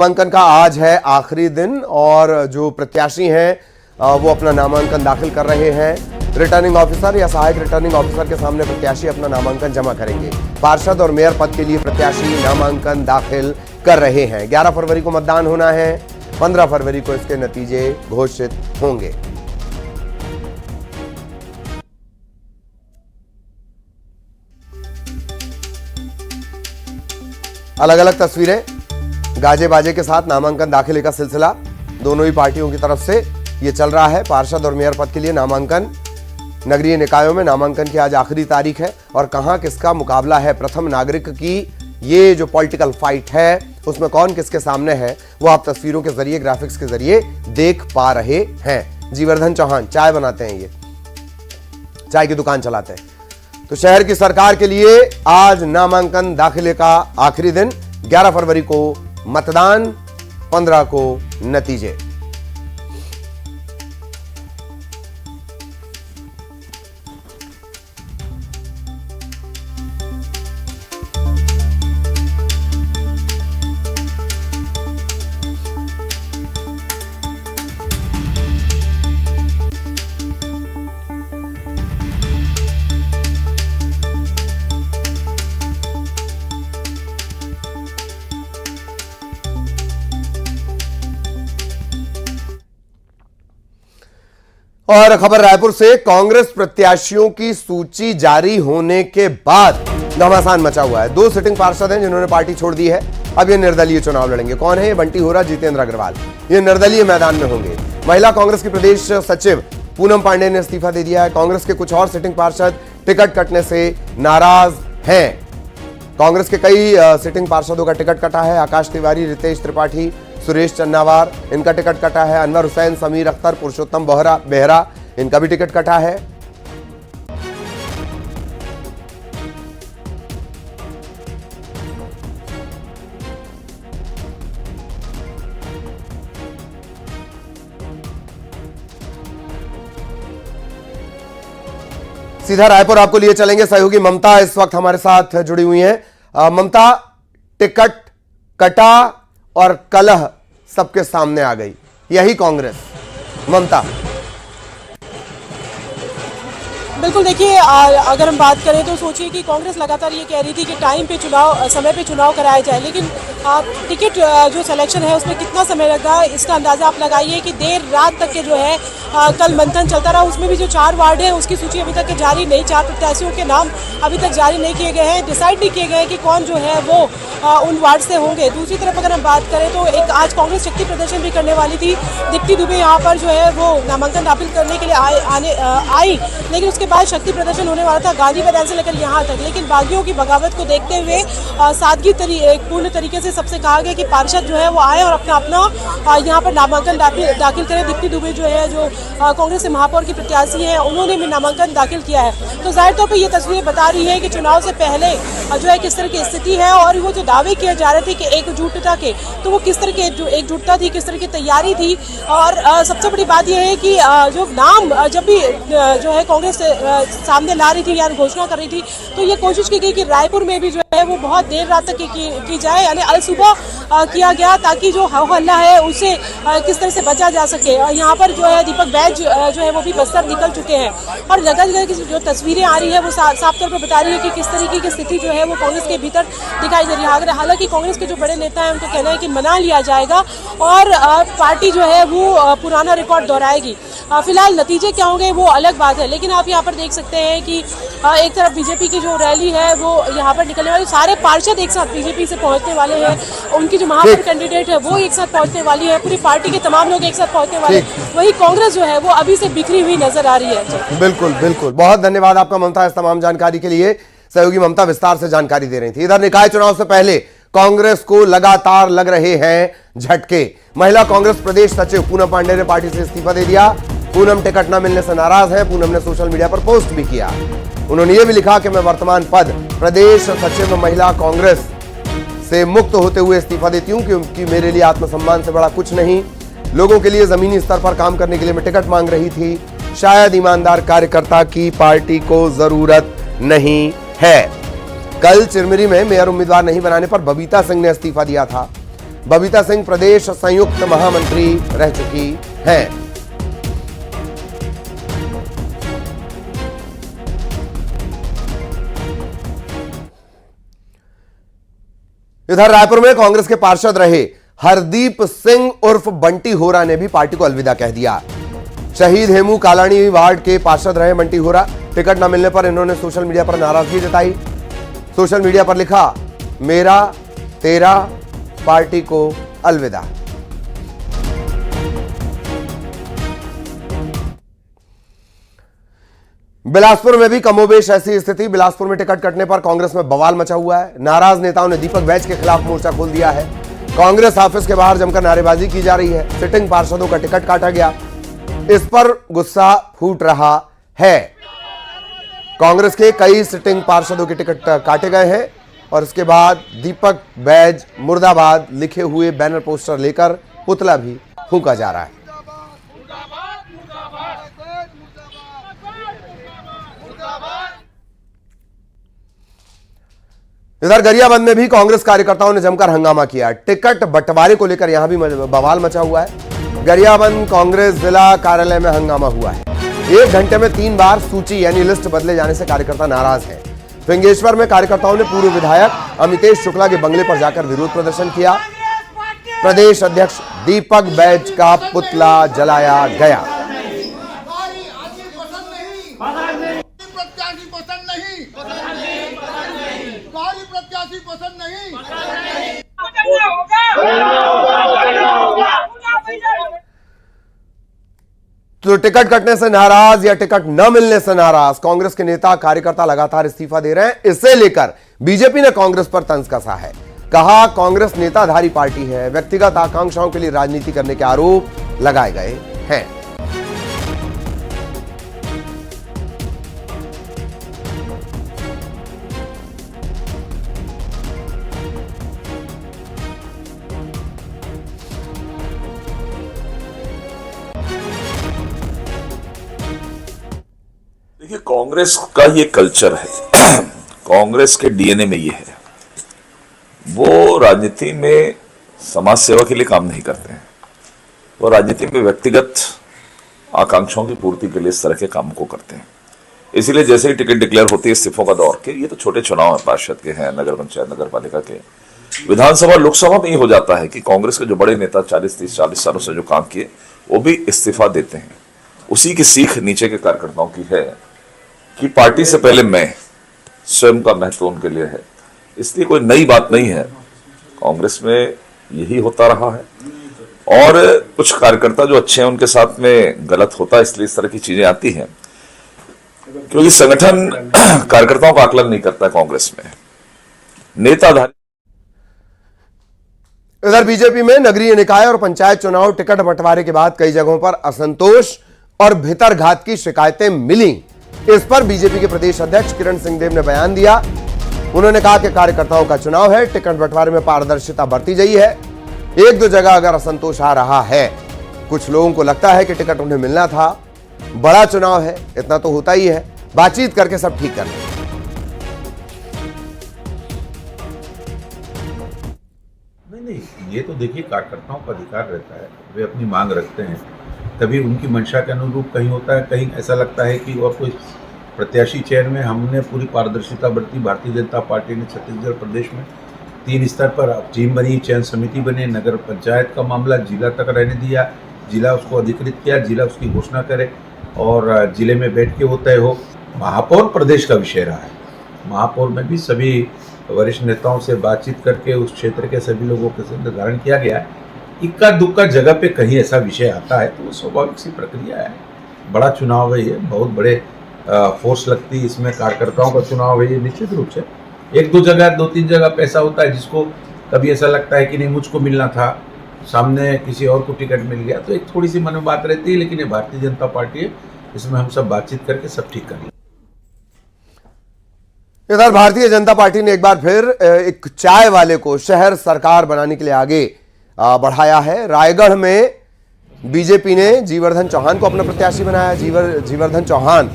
नामांकन का आज है आखिरी दिन और जो प्रत्याशी हैं वो अपना नामांकन दाखिल कर रहे हैं। रिटर्निंग ऑफिसर या सहायक रिटर्निंग ऑफिसर के सामने प्रत्याशी अपना नामांकन जमा करेंगे। पार्षद और मेयर पद के लिए प्रत्याशी नामांकन दाखिल कर रहे हैं। 11 फरवरी को मतदान होना है, 15 फरवरी को इसके नतीजे घोषित होंगे। अलग अलग तस्वीरें गाजे बाजे के साथ नामांकन दाखिले का सिलसिला दोनों ही पार्टियों की तरफ से ये चल रहा है। पार्षद और मेयर पद के लिए नामांकन, नगरीय निकायों में नामांकन की आज आखिरी तारीख है और कहां किसका मुकाबला है प्रथम नागरिक की ये जो पॉलिटिकल फाइट है उसमें कौन किसके सामने है वो आप तस्वीरों के जरिए, ग्राफिक्स के जरिए देख पा रहे हैं। जीवर्धन चौहान चाय बनाते हैं, ये चाय की दुकान चलाते हैं। तो शहर की सरकार के लिए आज नामांकन दाखिले का आखिरी दिन, 11 फरवरी को मतदान, 15 को नतीजे। और खबर रायपुर से, कांग्रेस प्रत्याशियों की सूची जारी होने के बाद घमासान मचा हुआ है। 2 सिटिंग पार्षद हैं जिन्होंने पार्टी छोड़ दी है। अब ये निर्दलीय चुनाव लड़ेंगे। कौन है ये? बंटी होरा, जितेंद्र अग्रवाल। ये निर्दलीय मैदान में होंगे। महिला कांग्रेस की प्रदेश सचिव पूनम पांडे ने इस्तीफा दे दिया है। कांग्रेस के कुछ और सिटिंग पार्षद टिकट कटने से नाराज हैं। कांग्रेस के कई सिटिंग पार्षदों का टिकट कटा है। आकाश तिवारी, रितेश त्रिपाठी, सुरेश चन्नावार, इनका टिकट कटा है। अनवर हुसैन, समीर अख्तर, पुरुषोत्तम बेहरा, इनका भी टिकट कटा है। सीधा रायपुर आपको लिए चलेंगे। सहयोगी ममता इस वक्त हमारे साथ जुड़ी हुई हैं। ममता, टिकट कटा और कलह सबके सामने आ गई, यही कांग्रेस। ममता, बिल्कुल, देखिए अगर हम बात करें तो सोचिए कि कांग्रेस लगातार ये कह रही थी कि टाइम पे चुनाव, समय पे चुनाव कराया जाए, लेकिन टिकट जो सिलेक्शन है उसमें कितना समय लगा इसका अंदाज़ा आप लगाइए कि देर रात तक के जो है कल मंथन चलता रहा। उसमें भी जो 4 वार्ड है उसकी सूची अभी तक जारी नहीं, 4 प्रत्याशियों के नाम अभी तक जारी नहीं किए गए हैं, डिसाइड नहीं किए गए कि कौन जो है वो उन वार्ड से होंगे। दूसरी तरफ अगर हम बात करें तो एक आज कांग्रेस शक्ति प्रदर्शन भी करने वाली थी। दीप्ति दुबे यहाँ पर जो है वो नामांकन दाखिल करने के लिए आई, लेकिन उसके बाद शक्ति प्रदर्शन होने वाला था गांधी मैदान से लेकर यहाँ तक, लेकिन बागियों की बगावत को देखते हुए सादगी पूर्ण तरीके से सबसे कहा गया कि पार्षद जो है वो आए और अपना यहाँ पर नामांकन दाखिल करें। दीप्ति दुबे जो है जो कांग्रेस से महापौर की प्रत्याशी है उन्होंने भी नामांकन दाखिल किया है। तो जाहिर तौर पर ये तस्वीरें बता रही है कि चुनाव से पहले जो है किस तरह की स्थिति है और वो जो दावे किए जा रहे थे कि एकजुटता के, तो वो किस तरह की एकजुटता थी, किस तरह की तैयारी थी। और सबसे बड़ी बात यह है कि जो नाम जब भी जो है कांग्रेस सामने ला रही थी या घोषणा कर रही थी तो ये कोशिश की गई कि रायपुर में भी जो है वो बहुत देर रात तक की जाए, यानी अल सुबह किया गया ताकि जो हल्ला है उससे किस तरह से बचा जा सके। यहाँ पर जो है दीपक बैज जो है वो भी बस्तर निकल चुके हैं और जगह जगह की जो तस्वीरें आ रही है वो साफ तौर पर बता रही है कि किस तरीके की स्थिति जो है वो कांग्रेस के भीतर दिखाई दे रही है। हालांकि कांग्रेस के जो बड़े नेता हैं उनका कहना है कि मना लिया जाएगा और पार्टी जो है वो पुराना रिकॉर्ड दोहराएगी। फिलहाल नतीजे क्या होंगे वो अलग बात है, लेकिन आप यहाँ पर देख सकते हैं कि एक तरफ बीजेपी की जो रैली है वो यहाँ पर निकलने वाली, सारे पार्षद एक साथ बीजेपी से पहुंचने वाले हैं, उनकी जो महापौर कैंडिडेट है वो एक साथ पहुंचने वाली है, पूरी पार्टी के तमाम लोग एक साथ पहुंचने वाले हैं। वही कांग्रेस जो है वो अभी से बिखरी हुई नजर आ रही है। बिल्कुल बिल्कुल, बहुत धन्यवाद आपका ममता इस तमाम जानकारी के लिए। सहयोगी ममता विस्तार से जानकारी दे रही थी। इधर निकाय चुनाव से पहले कांग्रेस को लगातार लग रहे हैं झटके। महिला कांग्रेस प्रदेश सचिव पूनम पांडे ने पार्टी से इस्तीफा दे दिया। पूनम टिकट न मिलने से नाराज है। पूनम ने सोशल मीडिया पर पोस्ट भी किया। उन्होंने ये भी लिखा कि मैं वर्तमान पद प्रदेश सचिव महिला कांग्रेस से मुक्त होते हुए इस्तीफा देती हूं क्योंकि मेरे लिए आत्मसम्मान से बड़ा कुछ नहीं। लोगों के लिए जमीनी स्तर पर काम करने के लिए मैं टिकट मांग रही थी। शायद ईमानदार कार्यकर्ता की पार्टी को जरूरत नहीं है। कल चिरमिरी में मेयर उम्मीदवार नहीं बनाने पर बबीता सिंह ने इस्तीफा दिया था। बबीता सिंह प्रदेश संयुक्त महामंत्री रह चुकी हैं। इधर रायपुर में कांग्रेस के पार्षद रहे हरदीप सिंह उर्फ बंटी होरा ने भी पार्टी को अलविदा कह दिया। शहीद हेमू कालानी वार्ड के पार्षद रहे बंटी होरा, टिकट न मिलने पर इन्होंने सोशल मीडिया पर नाराजगी जताई। सोशल मीडिया पर लिखा, मेरा तेरा पार्टी को अलविदा। बिलासपुर में भी कमोबेश ऐसी स्थिति। बिलासपुर में टिकट कटने पर कांग्रेस में बवाल मचा हुआ है। नाराज नेताओं ने दीपक बैज के खिलाफ मोर्चा खोल दिया है। कांग्रेस ऑफिस के बाहर जमकर नारेबाजी की जा रही है। सिटिंग पार्षदों का टिकट काटा गया, इस पर गुस्सा फूट रहा है। कांग्रेस के कई सिटिंग पार्षदों के टिकट काटे गए हैं और इसके बाद दीपक बैज मुर्दाबाद लिखे हुए बैनर पोस्टर लेकर पुतला भी फूंका जा रहा है। इधर गरियाबंद में भी कांग्रेस कार्यकर्ताओं ने जमकर हंगामा किया। टिकट बंटवारे को लेकर यहां भी बवाल मचा हुआ है। गरियाबंद कांग्रेस जिला कार्यालय में हंगामा हुआ है। 1 घंटे में 3 बार सूची यानी लिस्ट बदले जाने से कार्यकर्ता नाराज हैं। फिंगेश्वर में कार्यकर्ताओं ने पूर्व विधायक अमितेश शुक्ला के बंगले पर जाकर विरोध प्रदर्शन किया। प्रदेश अध्यक्ष दीपक बैज का पुतला जलाया गया। तो टिकट कटने से नाराज या टिकट न मिलने से नाराज कांग्रेस के नेता कार्यकर्ता लगातार इस्तीफा दे रहे हैं। इसे लेकर बीजेपी ने कांग्रेस पर तंज कसा है। कहा, कांग्रेस नेताधारी पार्टी है, व्यक्तिगत आकांक्षाओं के लिए राजनीति करने के आरोप लगाए गए हैं। देखिए, कांग्रेस का ये कल्चर है, कांग्रेस के डीएनए में ये है। वो राजनीति में समाज सेवा के लिए काम नहीं करते हैं, वो राजनीति में व्यक्तिगत आकांक्षाओं की पूर्ति के लिए इस तरह के काम को करते हैं। इसीलिए जैसे ही टिकट डिक्लेयर होती है इस्तीफों का दौर के, ये तो छोटे चुनाव है, पार्षद के हैं, नगर पंचायत नगर पालिका के, विधानसभा लोकसभा में ये हो जाता है कि कांग्रेस के जो बड़े नेता 40 सालों से जो काम किए वो भी इस्तीफा देते हैं। उसी की सीख नीचे के कार्यकर्ताओं की है कि पार्टी से पहले मैं, स्वयं का महत्व उनके लिए है। इसलिए कोई नई बात नहीं है, कांग्रेस में यही होता रहा है। और कुछ कार्यकर्ता जो अच्छे हैं उनके साथ में गलत होता है, इसलिए इस तरह की चीजें आती हैं, क्योंकि संगठन कार्यकर्ताओं का आकलन नहीं करता है कांग्रेस में, नेताधारी। इधर बीजेपी में नगरीय निकाय और पंचायत चुनाव टिकट बंटवारे के बाद कई जगहों पर असंतोष और भीतरघात की शिकायतें मिली। इस पर बीजेपी के प्रदेश अध्यक्ष किरण सिंहदेव ने बयान दिया। उन्होंने कहा कि कार्यकर्ताओं का चुनाव है, टिकट बंटवारे में पारदर्शिता बरती गई है। 1-2 जगह अगर असंतोष आ रहा है, कुछ लोगों को लगता है कि टिकट उन्हें मिलना था, बड़ा चुनाव है, इतना तो होता ही है, बातचीत करके सब ठीक कर लें। नहीं, ये तो देखिए कार्यकर्ताओं का अधिकार रहता है, वे अपनी मांग रखते हैं। कभी उनकी मंशा के अनुरूप कहीं होता है, कहीं ऐसा लगता है कि और कोई प्रत्याशी चयन में हमने पूरी पारदर्शिता बरती। भारतीय जनता पार्टी ने छत्तीसगढ़ प्रदेश में 3 स्तर पर टीम बनी, चयन समिति बने, नगर पंचायत का मामला जिला तक रहने दिया, जिला उसको अधिकृत किया, जिला उसकी घोषणा करे और जिले में बैठ के वो तय हो। महापौर प्रदेश का विषय रहा है। महापौर में भी सभी वरिष्ठ नेताओं से बातचीत करके उस क्षेत्र के सभी लोगों के साथ निर्धारण किया गया है। इक्का दुक्का जगह पे कहीं ऐसा विषय आता है तो वो स्वाभाविक सी प्रक्रिया है। बड़ा चुनाव है ये, बहुत बड़े फोर्स लगती है इसमें, कार्यकर्ताओं का चुनाव है ये, निश्चित रूप से 1-2 जगह 2-3 जगह पे ऐसा होता है जिसको कभी ऐसा लगता है कि नहीं मुझको मिलना था, सामने किसी और को टिकट मिल गया, तो एक थोड़ी सी मन में बात रहती है। लेकिन ये भारतीय जनता पार्टी है, इसमें हम सब बातचीत करके सब ठीक कर लेंगे। इधर भारतीय जनता पार्टी ने एक बार फिर एक चाय वाले को शहर सरकार बनाने के लिए आगे बढ़ाया है। रायगढ़ में बीजेपी ने जीवर्धन चौहान को अपना प्रत्याशी बनाया। जीवर्धन चौहान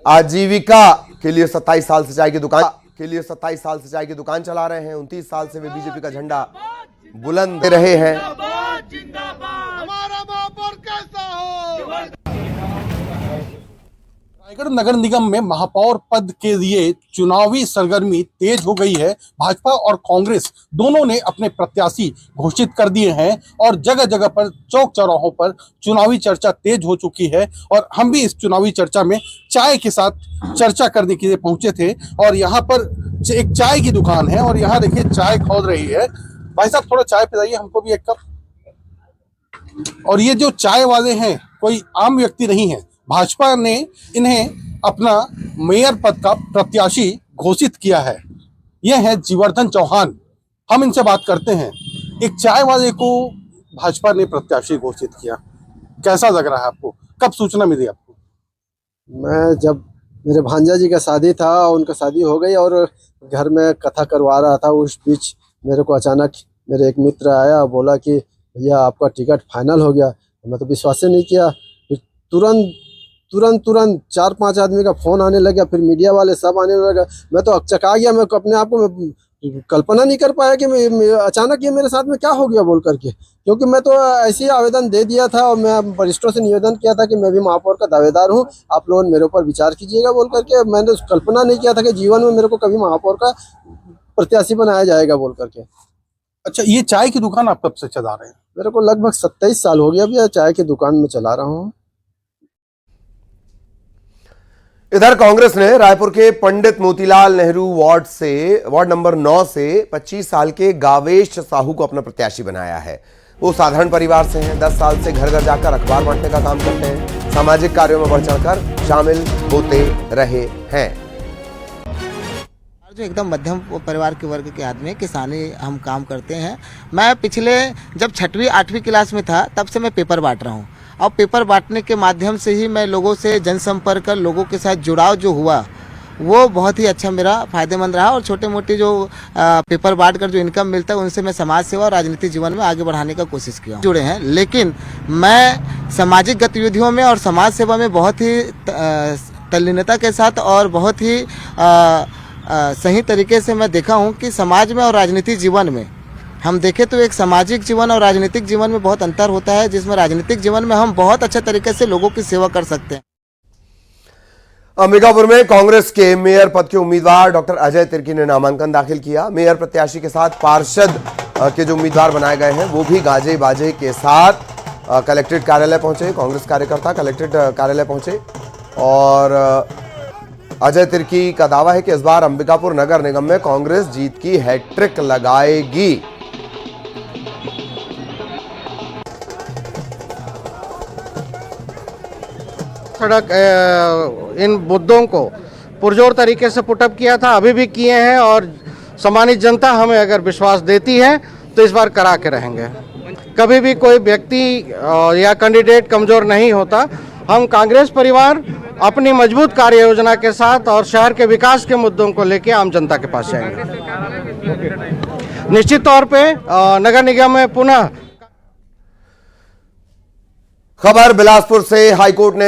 आजीविका के लिए 27 साल से चाय की दुकान के लिए 27 साल से चाय की दुकान चला रहे हैं। 29 साल से वे बीजेपी का झंडा बुलंद रहे हैं। रायगढ़ नगर निगम में महापौर पद के लिए चुनावी सरगर्मी तेज हो गई है। भाजपा और कांग्रेस दोनों ने अपने प्रत्याशी घोषित कर दिए हैं और जगह जगह पर चौक चौराहों पर चुनावी चर्चा तेज हो चुकी है। और हम भी इस चुनावी चर्चा में चाय के साथ चर्चा करने के लिए पहुंचे थे और यहाँ पर एक चाय की दुकान है और यहाँ देखिए चाय खोल रही है। भाई साहब थोड़ा चाय पिलाइए हमको भी एक कप। और ये जो चाय वाले हैं कोई आम व्यक्ति नहीं है, भाजपा ने इन्हें अपना मेयर पद का प्रत्याशी घोषित किया है। यह है जीवर्धन चौहान। हम इनसे बात करते हैं। एक चाय वाले को भाजपा ने प्रत्याशी घोषित किया, कैसा लग रहा है आपको? कब सूचना मिली आपको? मैं जब मेरे भांजा जी का शादी था, उनका शादी हो गई और घर में कथा करवा रहा था, उस बीच मेरे को अचानक मेरे एक मित्र आया, बोला कि भैया आपका टिकट फाइनल हो गया। मैं तो विश्वास ही नहीं किया। फिर तुरंत 4-5 आदमी का फोन आने लगा, फिर मीडिया वाले सब आने लगा। मैं तो अचका गया। मैं अपने आप को मैं कल्पना नहीं कर पाया कि मैं अचानक ये मेरे साथ में क्या हो गया बोल करके, क्योंकि मैं तो ऐसे ही आवेदन दे दिया था और मैं वरिष्ठों से निवेदन किया था कि मैं भी महापौर का दावेदार हूँ, आप लोग मेरे ऊपर विचार कीजिएगा बोल करके। मैंने कल्पना नहीं किया था कि जीवन में मेरे को कभी महापौर का प्रत्याशी बनाया जाएगा बोल करके। अच्छा, ये चाय की दुकान आप कब से चला रहे हैं? मेरे को लगभग 27 साल हो गया भैया चाय की दुकान में चला रहा हूँ। इधर कांग्रेस ने रायपुर के पंडित मोतीलाल नेहरू वार्ड नंबर 9 से 25 साल के गावेश साहू को अपना प्रत्याशी बनाया है। वो साधारण परिवार से हैं। 10 साल से घर घर जाकर अखबार बांटने का काम करते हैं। सामाजिक कार्यों में बढ़ चढ़कर शामिल होते रहे हैं। जो एकदम मध्यम परिवार के वर्ग के आदमी, किसानी हम काम करते हैं। मैं पिछले जब 6वीं 8वीं क्लास में था तब से मैं पेपर बांट रहा हूँ और पेपर बांटने के माध्यम से ही मैं लोगों से जनसंपर्क कर लोगों के साथ जुड़ाव जो हुआ वो बहुत ही अच्छा मेरा फायदेमंद रहा। और छोटे मोटे जो पेपर बांट कर जो इनकम मिलता है उनसे मैं समाज सेवा और राजनीतिक जीवन में आगे बढ़ाने का कोशिश किया जुड़े हैं। लेकिन मैं सामाजिक गतिविधियों में और समाज सेवा में बहुत ही तल्लीनता के साथ और बहुत ही सही तरीके से मैं देखा हूँ कि समाज में और राजनीतिक जीवन में हम देखें तो एक सामाजिक जीवन और राजनीतिक जीवन में बहुत अंतर होता है, जिसमें राजनीतिक जीवन में हम बहुत अच्छे तरीके से लोगों की सेवा कर सकते हैं। अंबिकापुर में कांग्रेस के मेयर पद के उम्मीदवार डॉक्टर अजय तिर्की ने नामांकन दाखिल किया। मेयर प्रत्याशी के साथ पार्षद के जो उम्मीदवार बनाए गए हैं वो भी गाजे बाजे के साथ कलेक्ट्रेट कार्यालय पहुंचे। कांग्रेस कार्यकर्ता कलेक्ट्रेट कार्यालय पहुंचे और अजय तिर्की का दावा है कि इस बार अंबिकापुर नगर निगम में कांग्रेस जीत की हैट्रिक लगाएगी। सड़क इन मुद्दों को पुरजोर तरीके से पुटअप किया था, अभी भी किए हैं और सम्मानित जनता हमें अगर विश्वास देती है तो इस बार करा के रहेंगे। कभी भी कोई व्यक्ति या कैंडिडेट कमजोर नहीं होता। हम कांग्रेस परिवार अपनी मजबूत कार्य योजना के साथ और शहर के विकास के मुद्दों को लेकर आम जनता के पास जाएंगे। निश्चित तौर पे नगर निगम में पुनः खबर बिलासपुर से हाईकोर्ट ने